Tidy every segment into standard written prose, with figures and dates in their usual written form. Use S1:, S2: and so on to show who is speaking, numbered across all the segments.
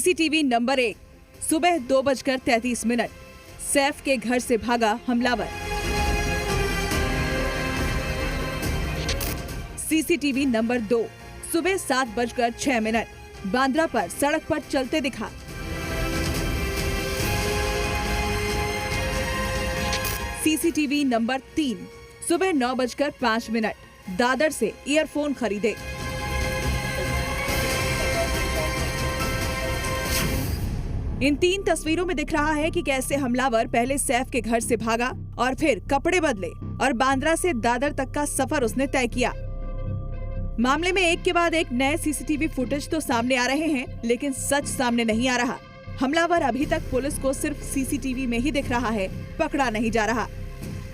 S1: CCTV number 1, सुबह 2:33, सैफ के घर से भागा हमलावर। सीसीटीवी नंबर 2, सुबह 7:06, बांद्रा पर सड़क पर चलते दिखा। सीसीटीवी नंबर 3, सुबह 9:05, दादर से ईयरफोन खरीदे। इन 3 तस्वीरों में दिख रहा है कि कैसे हमलावर पहले सैफ के घर से भागा और फिर कपड़े बदले और बांद्रा से दादर तक का सफर उसने तय किया। मामले में एक के बाद एक नए सीसीटीवी फुटेज तो सामने आ रहे हैं, लेकिन सच सामने नहीं आ रहा। हमलावर अभी तक पुलिस को सिर्फ सीसीटीवी में ही दिख रहा है, पकड़ा नहीं जा रहा।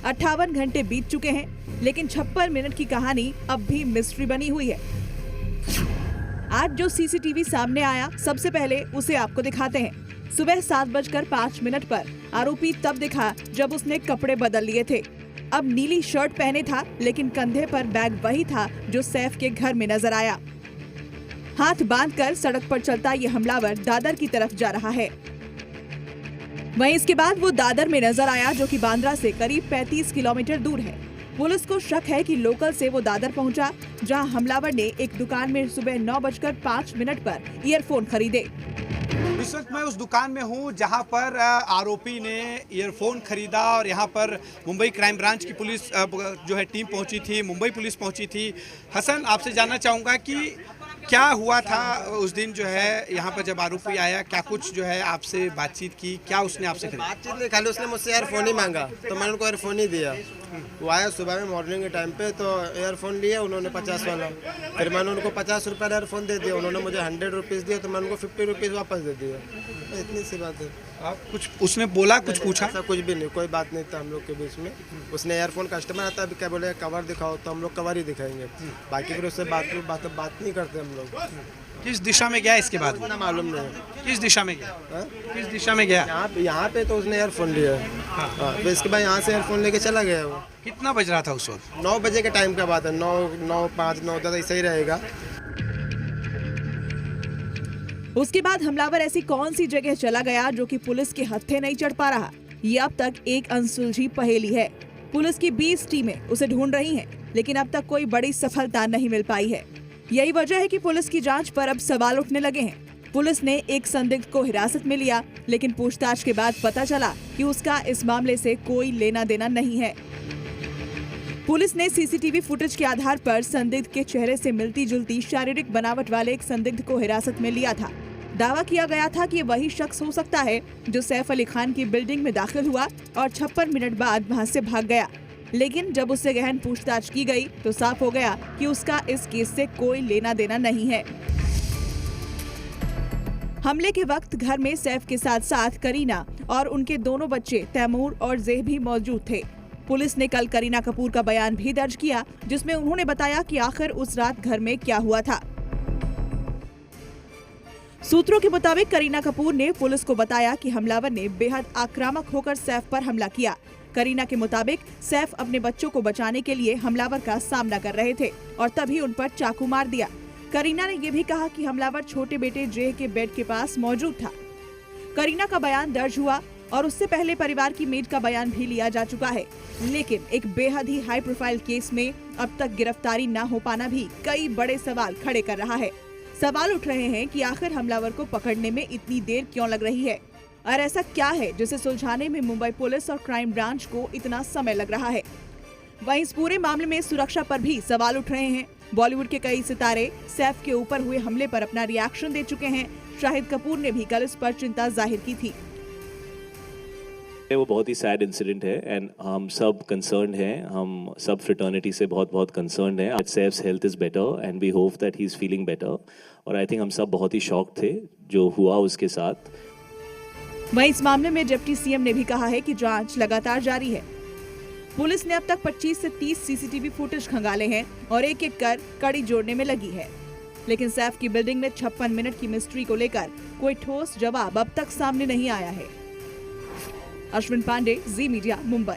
S1: 58 घंटे बीत चुके हैं, लेकिन 56 मिनट की कहानी अब भी मिस्ट्री बनी हुई है। आज जो सीसीटीवी सामने आया, सबसे पहले उसे आपको दिखाते हैं। सुबह 7:05 पर आरोपी तब दिखा जब उसने कपड़े बदल लिए थे। अब नीली शर्ट पहने था, लेकिन कंधे पर बैग वही था जो सैफ के घर में नजर आया। हाथ बांधकर सड़क पर चलता ये हमलावर दादर की तरफ जा रहा है। वहीं इसके बाद वो दादर में नजर आया, जो कि बांद्रा से करीब 35 किलोमीटर दूर है। पुलिस को शक है कि लोकल से वो दादर पहुंचा, जहां हमलावर ने एक दुकान में सुबह 9:05 पर ईयरफोन खरीदे।
S2: इस वक्त मैं उस दुकान में हूं जहां पर आरोपी ने ईयरफोन खरीदा और यहां पर मुंबई क्राइम ब्रांच की पुलिस जो है टीम पहुंची थी, मुंबई पुलिस पहुंची थी। हसन, आपसे जानना चाहूँगा कि क्या हुआ था उस दिन जो है यहाँ पर जब आरोपी आया, क्या कुछ जो है आपसे बातचीत की, क्या उसने आपसे खरीदा?
S3: बातचीत नहीं, खाली उसने मुझसे ईयरफोन ही मांगा तो मैंने उनको ईयरफोन ही दिया। वो आया सुबह में मॉर्निंग के टाइम पे, तो ईयरफोन लिया उन्होंने 50 वाला। फिर मैंने उनको 50 रुपये ईयरफोन दे दिया, उन्होंने मुझे 100 रुपीज़ दिया, तो मैंने उनको 50 रुपीज़ वापस दे दिया। इतनी सी बात है।
S2: आप कुछ उसने बोला, कुछ पूछा?
S3: ऐसा कुछ भी नहीं, कोई बात नहीं था हम लोग के बीच में। उसने ईयरफोन कस्टमर आता है, क्या बोले कवर दिखाओ, तो हम लोग कवर ही दिखाएंगे, बाकी फिर उससे बात नहीं करते हम लोग।
S2: किस दिशा में गया इसके बाद?
S3: इतना मालूम नहीं
S2: किस दिशा में गया?
S3: है?
S2: किस दिशा में गया?
S3: यहाँ पे तो उसने ईयरफोन लिया। हाँ, फिर इसके बाद यहाँ से ईयरफोन लेके चला गया वो।
S2: कितना बज रहा था उस वक्त?
S3: 9 बजे के टाइम का बात है, 9, 5, 9, 10 ऐसा ही रहेगा।
S1: उसके बाद हमलावर ऐसी कौन सी जगह चला गया जो कि पुलिस के हत्थे नहीं चढ़ पा रहा? ये अब तक एक अनसुलझी पहेली है। पुलिस की 20 टीमें उसे ढूंढ रही हैं, लेकिन अब तक कोई बड़ी सफलता नहीं मिल पाई है। यही वजह है कि पुलिस की जांच पर अब सवाल उठने लगे हैं। पुलिस ने एक संदिग्ध को हिरासत में लिया, लेकिन पूछताछ के बाद पता चला कि उसका इस मामले से कोई लेना देना नहीं है। पुलिस ने सीसीटीवी फुटेज के आधार पर संदिग्ध के चेहरे से मिलती जुलती शारीरिक बनावट वाले एक संदिग्ध को हिरासत में लिया था। दावा किया गया था कि वही शख्स हो सकता है जो सैफ अली खान की बिल्डिंग में दाखिल हुआ और 56 मिनट बाद वहां से भाग गया। लेकिन जब उससे गहन पूछताछ की गई तो साफ हो गया कि उसका इस केस से कोई लेना देना नहीं है। हमले के वक्त घर में सैफ के साथ साथ करीना और उनके दोनों बच्चे तैमूर और ज़ेह भी मौजूद थे। पुलिस ने कल करीना कपूर का बयान भी दर्ज किया, जिसमें उन्होंने बताया कि आखिर उस रात घर में क्या हुआ था। सूत्रों के मुताबिक करीना कपूर ने पुलिस को बताया कि हमलावर ने बेहद आक्रामक होकर सैफ पर हमला किया। करीना के मुताबिक सैफ अपने बच्चों को बचाने के लिए हमलावर का सामना कर रहे थे और तभी उन पर चाकू मार दिया। करीना ने यह भी कहा कि हमलावर छोटे बेटे जेह के बेड के पास मौजूद था। करीना का बयान दर्ज हुआ और उससे पहले परिवार की मेड का बयान भी लिया जा चुका है। लेकिन एक बेहद ही हाई प्रोफाइल केस में अब तक गिरफ्तारी न हो पाना भी कई बड़े सवाल खड़े कर रहा है। सवाल उठ रहे हैं कि आखिर हमलावर को पकड़ने में इतनी देर क्यों लग रही है और ऐसा क्या है जिसे सुलझाने में मुंबई पुलिस और क्राइम ब्रांच को इतना समय लग रहा है। वहीं इस पूरे मामले में सुरक्षा पर भी सवाल उठ रहे हैं। बॉलीवुड के कई सितारे सैफ के ऊपर हुए हमले पर अपना रिएक्शन दे चुके हैं। शाहिद कपूर ने भी कल इस पर चिंता जाहिर की थी।
S4: वो बहुत ही सैड इंसिडेंट है एंड हम सब कंसर्न्ड हैं, हम सब फ्रेटर्निटी से बहुत कंसर्न्ड हैं। Saif's health is better and we hope that he is feeling better. और आई थिंक हम सब बहुत ही शॉक थे जो हुआ उसके साथ।
S1: वहीं इस मामले में डिप्टी सीएम ने भी कहा है कि जांच लगातार जारी है। पुलिस ने अब तक 25 से 30 सीसीटीवी फुटेज खंगाले हैं और एक एक कर कड़ी जोड़ने में लगी है। लेकिन सैफ की बिल्डिंग में 56 मिनट की मिस्ट्री को लेकर कोई ठोस जवाब अब तक सामने नहीं आया है। अश्विन पांडे, जी मीडिया, मुंबई।